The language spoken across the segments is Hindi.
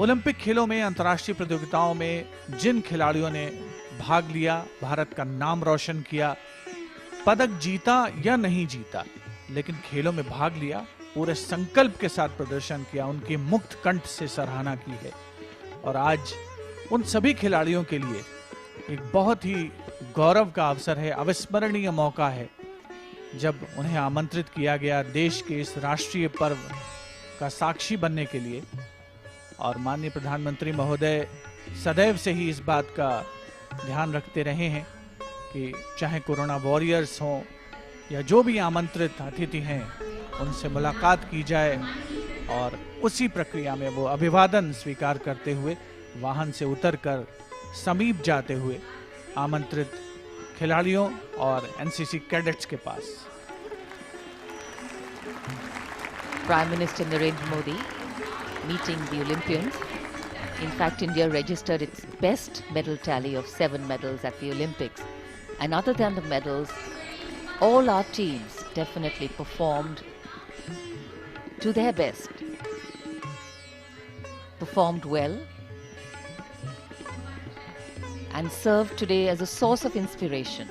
ओलंपिक खेलों में अंतर्राष्ट्रीय प्रतियोगिताओं में जिन खिलाड़ियों ने भाग लिया, भारत का नाम रोशन किया, पदक जीता या नहीं जीता, लेकिन खेलों में भाग लिया, पूरे संकल्प के साथ प्रदर्शन किया, उनकी मुक्त कंठ से सराहना की है। और आज उन सभी खिलाड़ियों के लिए एक बहुत ही गौरव का अवसर है, अविस्मरणीय मौका है, जब उन्हें आमंत्रित किया गया देश के इस राष्ट्रीय पर्व का साक्षी बनने के लिए। और माननीय प्रधानमंत्री महोदय सदैव से ही इस बात का ध्यान रखते रहे हैं कि चाहे कोरोना वॉरियर्स हों या जो भी आमंत्रित अतिथि हैं, उनसे मुलाकात की जाए और उसी प्रक्रिया में वो अभिवादन स्वीकार करते हुए वाहन से उतरकर समीप जाते हुए आमंत्रित खिलाड़ियों और एनसीसी कैडेट्स के पास। Prime Minister Narendra Modi meeting the Olympians. In fact, India registered its best medal tally of 7 medals at the Olympics. And other than the medals, all our teams definitely performed to their best. Performed well and served today as a source of inspiration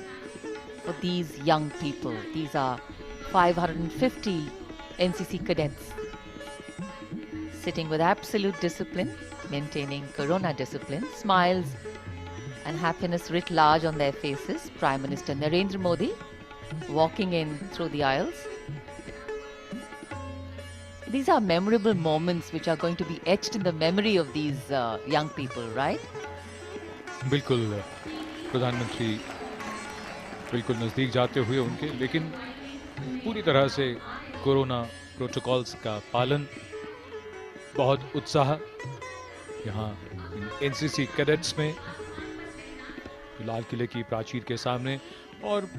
for these young people. These are 550 NCC cadets sitting with absolute discipline, maintaining corona discipline, smiles and happiness writ large on their faces. Prime Minister Narendra Modi walking in through the aisles. These are memorable moments which are going to be etched in the memory of these young people, right? बिल्कुल प्रधानमंत्री बिल्कुल नज़दीक जाते हुए उनके, लेकिन पूरी तरह से कोरोना प्रोटोकॉल्स का पालन, बहुत उत्साह यहाँ एनसीसी कैडेट्स में लाल किले की प्राचीर के सामने। और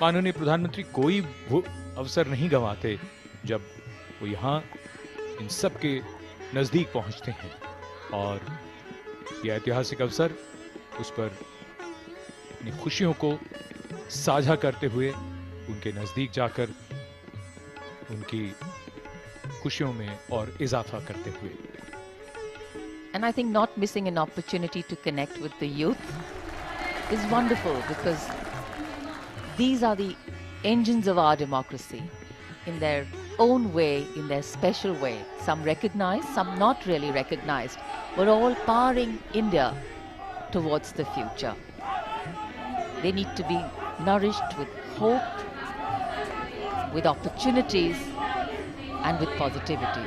माननीय प्रधानमंत्री कोई अवसर नहीं गंवाते जब वो यहाँ इन सब के नज़दीक पहुँचते हैं, और यह ऐतिहासिक अवसर, उस पर अपनी खुशियों को साझा करते हुए उनके नज़दीक जाकर उनकी खुशियों में और इजाफा करते हुए। And I think not missing an opportunity to connect with the youth is wonderful, because these are the engines of our democracy in their own way, in their special way. Some recognized, some not really recognized, but all powering India towards the future. They need to be nourished with hope, with opportunities and with positivity.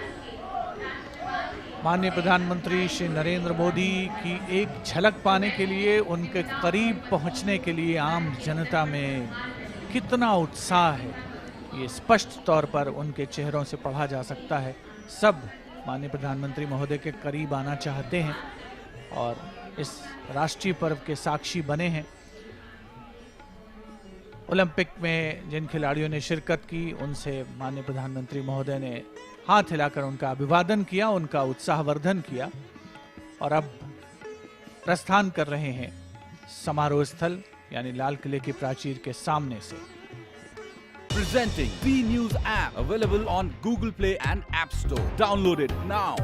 माननीय प्रधानमंत्री श्री नरेंद्र मोदी की एक झलक पाने के लिए, उनके करीब पहुंचने के लिए आम जनता में कितना उत्साह है, ये स्पष्ट तौर पर उनके चेहरों से पढ़ा जा सकता है। सब माननीय प्रधानमंत्री महोदय के करीब आना चाहते हैं और इस राष्ट्रीय पर्व के साक्षी बने हैं। ओलंपिक में जिन खिलाड़ियों ने शिरकत की, उनसे माननीय प्रधानमंत्री महोदय ने हाथ हिलाकर उनका अभिवादन किया, उनका उत्साहवर्धन किया, और अब प्रस्थान कर रहे हैं समारोह स्थल यानी लाल किले की प्राचीर के सामने से। Presenting B News app, available on Google Play and App Store. Download it now.